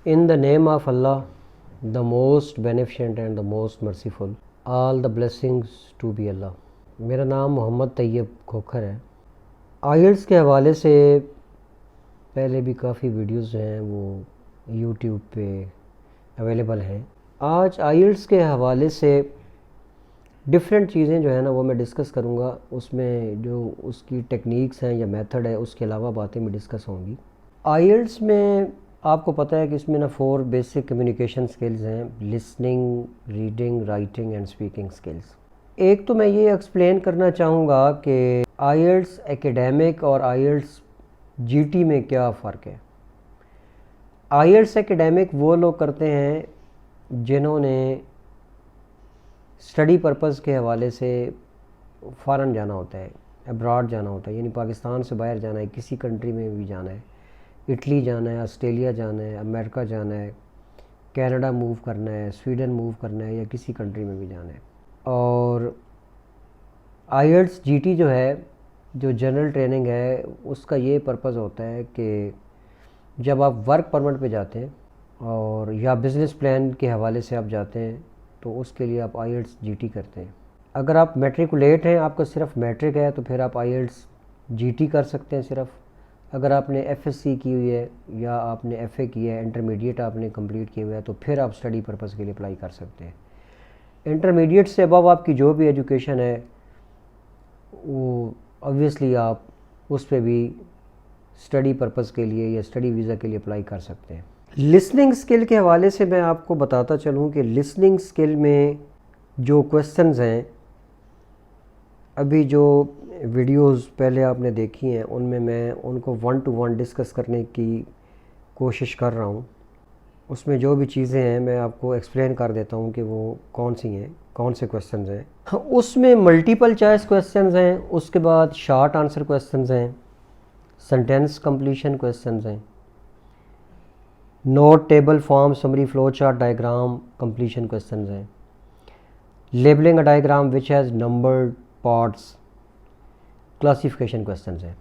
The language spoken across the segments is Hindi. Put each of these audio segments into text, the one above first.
In the name of Allah, the most beneficent and the most merciful, all the blessings to be Allah। मेरा नाम मोहम्मद तैयब खोखर है। आइल्स के हवाले से पहले भी काफ़ी वीडियोस हैं वो यूट्यूब पे अवेलेबल हैं। आज आइल्स के हवाले से डिफरेंट चीज़ें जो है ना वो मैं डिस्कस करूँगा। उसमें जो उसकी टेक्निक्स हैं या मेथड है उसके अलावा बातें भी डिस्कस होंगी। आइल्स में आपको पता है कि इसमें ना 4 बेसिक कम्युनिकेशन स्किल्स हैं, listening, reading, writing and speaking skills. एक तो मैं ये एक्सप्लेन करना चाहूँगा कि आइल्स एकेडमिक और आइल्स जीटी में क्या फ़र्क है। आइल्स एकेडमिक वो लोग करते हैं जिन्होंने स्टडी पर्पज़ के हवाले से फ़ॉरेन जाना होता है, अब्रॉड जाना होता है, यानी पाकिस्तान से बाहर जाना है, किसी कंट्री में भी जाना है, इटली जाना है, ऑस्ट्रेलिया जाना है, अमेरिका जाना है, कनाडा मूव करना है, स्वीडन मूव करना है या किसी कंट्री में भी जाना है। और आइल्स जीटी जो है, जो जनरल ट्रेनिंग है, उसका ये पर्पज़ होता है कि जब आप वर्क परमिट पे जाते हैं और या बिज़नेस प्लान के हवाले से आप जाते हैं तो उसके लिए आप आइल्स जीटी करते हैं। अगर आप मैट्रिकुलेट हैं, आपका सिर्फ मैट्रिक है, तो फिर आप आइल्स जीटी कर सकते हैं सिर्फ। अगर आपने एफएससी की हुई है या आपने एफए की है, इंटरमीडिएट आपने कंप्लीट किया हुआ है, तो फिर आप स्टडी पर्पज़ के लिए अप्लाई कर सकते हैं। इंटरमीडिएट से अबव आपकी जो भी एजुकेशन है वो ऑब्वियसली आप उस पर भी स्टडी पर्पज़ के लिए या स्टडी वीज़ा के लिए अप्लाई कर सकते हैं। लिसनिंग स्किल के हवाले से मैं आपको बताता चलूँ कि लिसनिंग स्किल में जो क्वेश्चंस हैं, अभी जो वीडियोस पहले आपने देखी हैं उनमें मैं उनको 1 to 1 डिस्कस करने की कोशिश कर रहा हूँ। उसमें जो भी चीज़ें हैं मैं आपको एक्सप्लेन कर देता हूँ कि वो कौन सी हैं, कौन से क्वेश्चंस हैं। उसमें मल्टीपल चॉइस क्वेश्चंस हैं, उसके बाद शॉर्ट आंसर क्वेश्चंस हैं, सेंटेंस कंप्लीशन क्वेश्चंस हैं, note, table, form, summary, flow chart, diagram completion questions हैं, labelling a diagram which has numbered parts, classification questions हैं।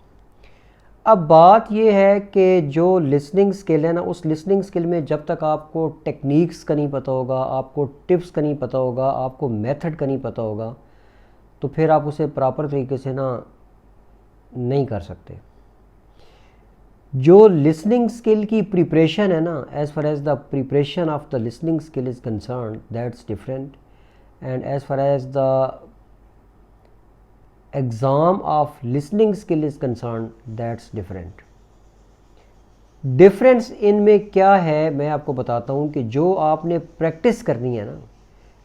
अब बात यह है कि जो लिसनिंग स्किल है ना, उस लिसनिंग स्किल में जब तक आपको टेक्निक्स का नहीं पता होगा, आपको टिप्स का नहीं पता होगा, आपको मेथड का नहीं पता होगा, तो फिर आप उसे प्रॉपर तरीके से ना नहीं कर सकते। जो लिसनिंग स्किल की प्रिपरेशन है ना, as far as the preparation of the listening skill is concern, that's different, and as far as the exam of listening skill is concern, that's different. Difference इनमें क्या है मैं आपको बताता हूँ कि जो आपने प्रैक्टिस करनी है ना,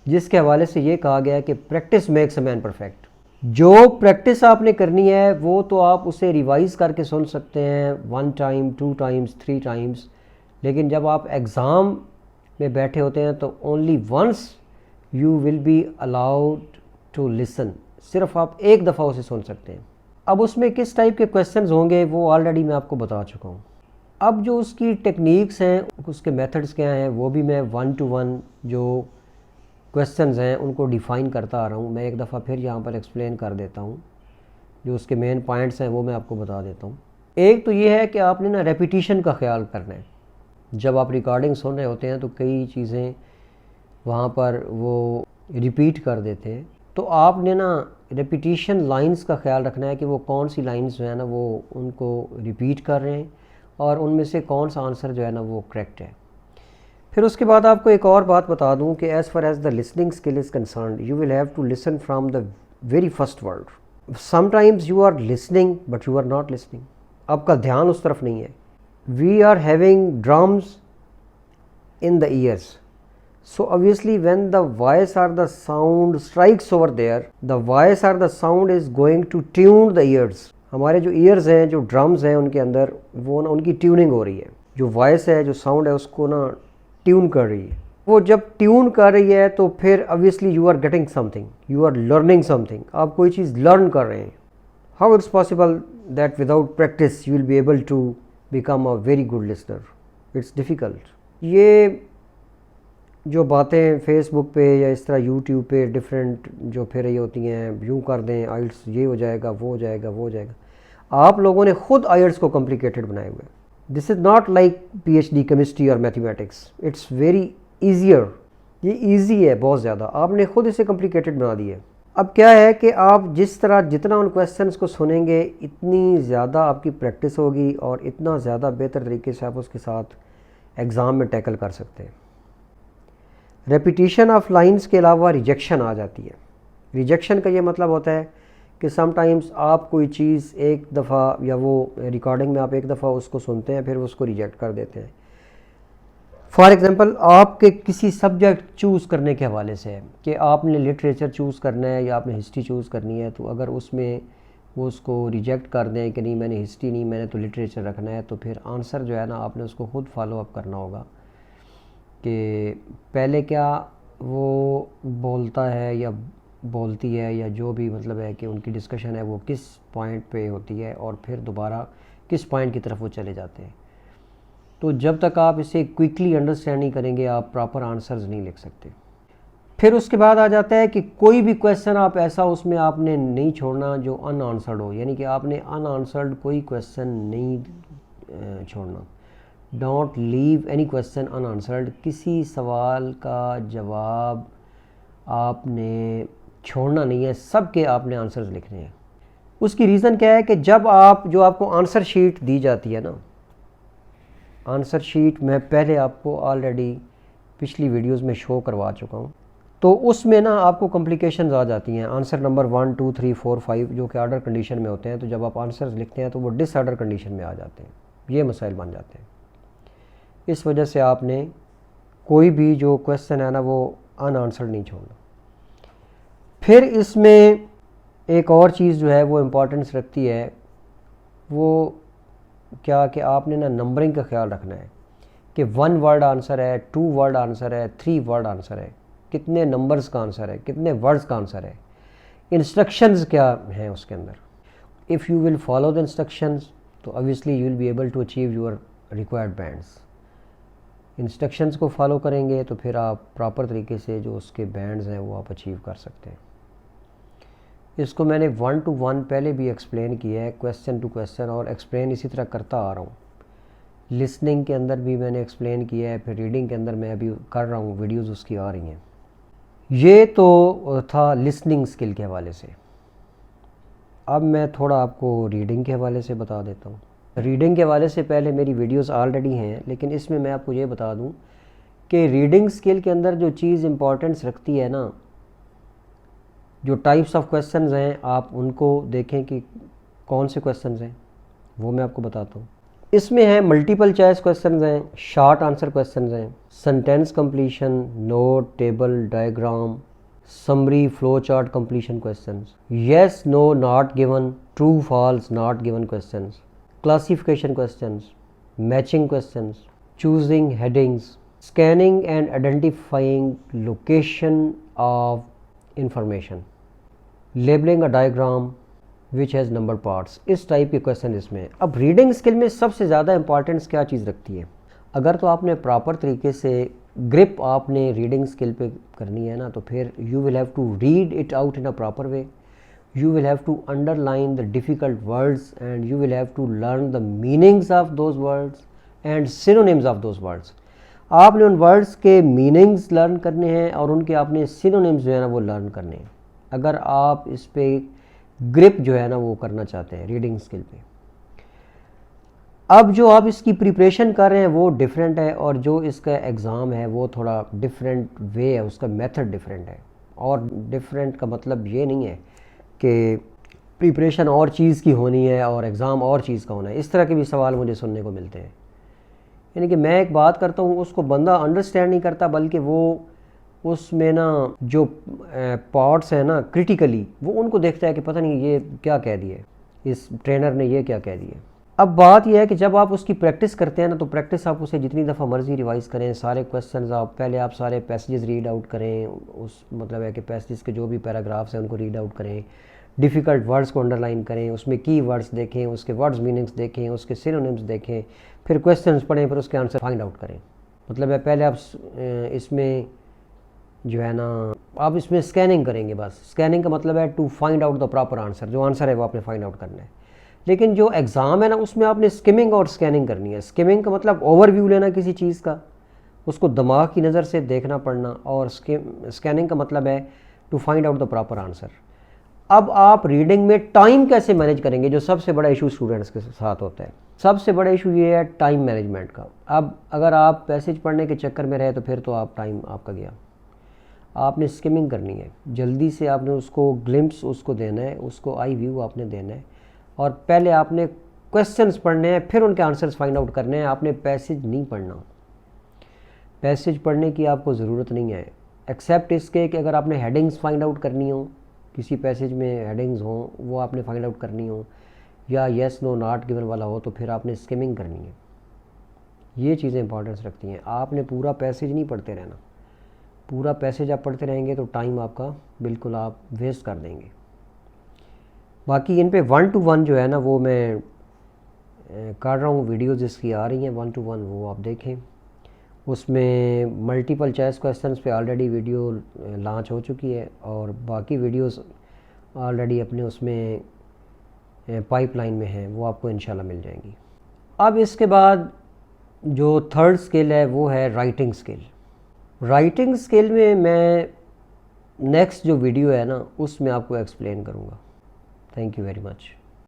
जिसके हवाले से ये कहा गया है कि practice makes a man perfect. जो प्रैक्टिस आपने करनी है वो तो आप उसे रिवाइज़ करके सुन सकते हैं 1 टाइम, 2 टाइम्स, 3 टाइम्स, लेकिन जब आप एग्ज़ाम में बैठे होते हैं तो only once you will be allowed to listen, सिर्फ आप एक दफ़ा उसे सुन सकते हैं। अब उसमें किस टाइप के क्वेश्चंस होंगे वो ऑलरेडी मैं आपको बता चुका हूँ। अब जो उसकी टेक्निक्स हैं, उसके मेथड्स क्या हैं, वो भी मैं 1 to 1 जो क्वेश्चंस हैं उनको डिफ़ाइन करता आ रहा हूँ। मैं एक दफ़ा फिर यहाँ पर एक्सप्लेन कर देता हूँ, जो उसके मेन पॉइंट्स हैं वो मैं आपको बता देता हूँ। एक तो ये है कि आपने ना रेपिटिशन का ख्याल करना है। जब आप रिकॉर्डिंग सुन रहे होते हैं तो कई चीज़ें वहाँ पर वो रिपीट कर देते हैं, तो आपने ना रेपिटिशन लाइंस का ख्याल रखना है कि वो कौन सी लाइंस जो है ना वो उनको रिपीट कर रहे हैं और उनमें से कौन सा आंसर जो है ना वो करेक्ट है। फिर उसके बाद आपको एक और बात बता दूं कि as far as the listening skill is concern, you will have to listen from the very first word. Sometimes you are listening but you are not listening, आपका ध्यान उस तरफ नहीं है। We are having drums in the ears, so obviously when the voice or the sound strikes over there, the voice or the sound is going to tune the ears। हमारे जो ears हैं, जो drums हैं उनके अंदर, वो ना उनकी ट्यूनिंग हो रही है। जो voice है, जो sound है, उसको ना ट्यून कर रही है। वो जब ट्यून कर रही है तो फिर obviously you are getting something, you are learning something, आप कोई चीज़ लर्न कर रहे हैं। How it's possible that without practice you will be able to become a very good listener? It's difficult। ये जो बातें फेसबुक पे या इस तरह यूट्यूब पे डिफरेंट जो फिर रही होती हैं, यूँ कर दें आइल्स ये हो जाएगा, वो हो जाएगा, वो हो जाएगा, आप लोगों ने ख़ुद आइल्स को कॉम्प्लिकेटेड बनाए हुए। This is not like PhD chemistry और मैथमेटिक्स, इट्स वेरी ईजियर। ये ईजी है बहुत ज़्यादा, आपने खुद इसे कॉम्प्लिकेटेड बना दिया है। अब क्या है कि आप जिस तरह जितना उन क्वेश्चंस को सुनेंगे इतनी ज़्यादा आपकी प्रैक्टिस होगी और इतना ज़्यादा बेहतर तरीके से आप उसके साथ एग्ज़ाम में टैकल कर सकते हैं। रेपिटेशन ऑफ लाइंस के अलावा रिजेक्शन आ जाती है। रिजेक्शन का ये मतलब होता है कि समटाइम्स आप कोई चीज़ एक दफ़ा या वो रिकॉर्डिंग में आप एक दफ़ा उसको सुनते हैं फिर उसको रिजेक्ट कर देते हैं। फॉर एग्ज़ाम्पल आपके किसी सब्जेक्ट चूज़ करने के हवाले से है कि आपने लिटरेचर चूज़ करना है या आपने हिस्ट्री चूज़ करनी है, तो अगर उसमें वो उसको रिजेक्ट कर दें कि नहीं मैंने हिस्ट्री नहीं, मैंने तो लिटरेचर रखना है, तो फिर आंसर जो है ना आपने उसको खुद फॉलो अप करना होगा कि पहले क्या वो बोलता है या बोलती है या जो भी मतलब है कि उनकी डिस्कशन है वो किस पॉइंट पे होती है और फिर दोबारा किस पॉइंट की तरफ वो चले जाते हैं। तो जब तक आप इसे क्विकली अंडरस्टैंड नहीं करेंगे आप प्रॉपर आंसर्स नहीं लिख सकते। फिर उसके बाद आ जाता है कि कोई भी क्वेश्चन आप ऐसा उसमें आपने नहीं छोड़ना जो अनआंसर्ड हो, यानी कि आपने अनआंसर्ड कोई क्वेश्चन नहीं छोड़ना। Don't leave any question unanswered. किसी सवाल का जवाब आपने छोड़ना नहीं है, सब के आपने आंसर्स लिखने हैं। उसकी रीज़न क्या है कि जब आप जो आपको आंसर शीट दी जाती है ना, आंसर शीट मैं पहले आपको ऑलरेडी पिछली वीडियोस में शो करवा चुका हूँ, तो उसमें ना आपको कॉम्प्लिकेशंस आ जाती हैं। आंसर नंबर 1 2 3 4 5 जो कि ऑर्डर कंडीशन में होते हैं, तो जब आप आंसर्स लिखते हैं तो वो डिसऑर्डर कंडीशन में आ जाते हैं, ये मसाइल बन जाते हैं। इस वजह से आपने कोई भी जो क्वेश्चन है ना वो अनआंसर्ड नहीं छोड़ना। फिर इसमें एक और चीज़ जो है वो इम्पोर्टेंस रखती है, वो क्या कि आपने ना नंबरिंग का ख्याल रखना है कि 1 वर्ड आंसर है, 2 वर्ड आंसर है, 3 वर्ड आंसर है, कितने नंबर्स का आंसर है, कितने वर्ड्स का आंसर है, इंस्ट्रक्शंस क्या हैं उसके अंदर। If you will follow the instructions तो obviously you will be able to achieve your required bands. Instructions को फॉलो करेंगे तो फिर आप प्रॉपर तरीके से जो उसके बैंड्स हैं वो आप अचीव कर सकते हैं। इसको मैंने 1 to 1 पहले भी एक्सप्लेन किया है, क्वेश्चन टू क्वेश्चन, और एक्सप्लेन इसी तरह करता आ रहा हूँ। लिसनिंग के अंदर भी मैंने एक्सप्लेन किया है, फिर रीडिंग के अंदर मैं अभी कर रहा हूँ, वीडियोस उसकी आ रही हैं। ये तो था लिसनिंग स्किल के हवाले से। अब मैं थोड़ा आपको रीडिंग के हवाले से बता देता हूँ। रीडिंग के हवाले से पहले मेरी वीडियोस ऑलरेडी हैं, लेकिन इसमें मैं आपको ये बता दूँ कि रीडिंग स्किल के अंदर जो चीज़ इम्पॉर्टेंस रखती है ना, जो टाइप्स ऑफ क्वेश्चंस हैं आप उनको देखें कि कौन से क्वेश्चंस हैं, वो मैं आपको बताता हूँ। इसमें है मल्टीपल चॉइस क्वेश्चंस हैं, शॉर्ट आंसर क्वेश्चंस हैं, sentence completion, note, table, diagram, summary, flow chart completion questions, yes no not given, true false not given questions, classification questions, matching questions, choosing headings, scanning and identifying location of information, labelling a diagram which has number parts. इस टाइप के क्वेश्चन इसमें। अब रीडिंग स्किल में सबसे ज़्यादा इंपॉर्टेंस क्या चीज़ रखती है, अगर तो आपने प्रॉपर तरीके से ग्रिप आपने रीडिंग स्किल पे करनी है ना, तो फिर you will have to read it out in a proper way, you will have to underline the difficult words and you will have to learn the meanings of those words and synonyms of those words. आपने उन वर्ड्स के मीनिंग्स लर्न करने हैं और उनके आपने सिनोनिम्स जो है ना वो लर्न करने हैं, अगर आप इस पे ग्रिप जो है ना वो करना चाहते हैं रीडिंग स्किल पे। अब जो आप इसकी प्रिपरेशन कर रहे हैं वो डिफरेंट है, और जो इसका एग्ज़ाम है वो थोड़ा डिफरेंट वे है, उसका मेथड डिफरेंट है। और डिफरेंट का मतलब ये नहीं है कि प्रिपरेशन और चीज़ की होनी है और एग्ज़ाम और चीज़ का होना है। इस तरह के भी सवाल मुझे सुनने को मिलते हैं, यानी कि मैं एक बात करता हूँ उसको बंदा अंडरस्टैंड नहीं करता, बल्कि वो उसमें ना जो पार्ट्स हैं ना क्रिटिकली वो उनको देखता है कि पता नहीं ये क्या कह दिए, इस ट्रेनर ने ये क्या कह दिए। अब बात यह है कि जब आप उसकी प्रैक्टिस करते हैं ना, तो प्रैक्टिस आप उसे जितनी दफ़ा मर्ज़ी रिवाइज़ करें, सारे क्वेश्चंस आप पहले आप सारे पैसेजेस रीड आउट करें, उस मतलब है कि पैसेजेस के जो भी पैराग्राफ्स हैं उनको रीड आउट करें, डिफ़िकल्ट वर्ड्स को अंडरलाइन करें, उसमें की वर्ड्स देखें, उसके वर्ड्स मीनिंग्स देखें, उसके सिनोनिम्स देखें, फिर क्वेश्चंस पढ़ें, फिर उसके आंसर फाइंड आउट करें। मतलब है पहले आप इसमें जो है ना आप इसमें स्कैनिंग करेंगे। बस स्कैनिंग का मतलब है to find out the proper answer, जो आंसर है वो आपने फाइंड आउट करना है। लेकिन जो एग्ज़ाम है ना उसमें आपने स्किमिंग और स्कैनिंग करनी है। स्किमिंग का मतलब ओवरव्यू लेना किसी चीज़ का, उसको दिमाग की नज़र से देखना पड़ना, और स्कैनिंग का मतलब है to find out the proper answer. अब आप रीडिंग में टाइम कैसे मैनेज करेंगे, जो सबसे बड़ा इशू स्टूडेंट्स के साथ होता है। सबसे बड़ा इशू ये है टाइम मैनेजमेंट का। अब अगर आप पैसेज पढ़ने के चक्कर में रहे तो फिर तो आप टाइम आपका गया। आपने स्किमिंग करनी है, जल्दी से आपने उसको ग्लिम्प्स उसको देना है, उसको आई व्यू आपने देना है, और पहले आपने क्वेश्चंस पढ़ने हैं, फिर उनके आंसर्स फाइंड आउट करने हैं। आपने पैसेज नहीं पढ़ना। पैसेज पढ़ने की आपको ज़रूरत नहीं है, एक्सेप्ट इसके कि अगर आपने हेडिंग्स फाइंड आउट करनी हो, किसी पैसेज में हेडिंग्स हों वो आपने फाइंड आउट करनी हो, या येस नो नॉट गिवन वाला हो, तो फिर आपने स्किमिंग करनी है। ये चीज़ें इंपॉर्टेंस रखती हैं। आपने पूरा पैसेज नहीं पढ़ते रहना। पूरा पैसेज आप पढ़ते रहेंगे तो टाइम आपका बिल्कुल आप वेस्ट कर देंगे। बाकी इन पे 1 to 1 जो है ना वो मैं कर रहा हूँ, वीडियोज़ जिसकी आ रही हैं 1 to 1 वो आप देखें। उसमें मल्टीपल चॉइस क्वेश्चंस पे ऑलरेडी वीडियो लॉन्च हो चुकी है, और बाकी वीडियोस ऑलरेडी अपने उसमें पाइपलाइन में हैं, वो आपको इंशाल्लाह मिल जाएंगी। अब इसके बाद जो थर्ड स्किल है वो है राइटिंग स्किल। राइटिंग स्किल में मैं नेक्स्ट जो वीडियो है ना उसमें आपको एक्सप्लेन करूँगा। Thank you very much.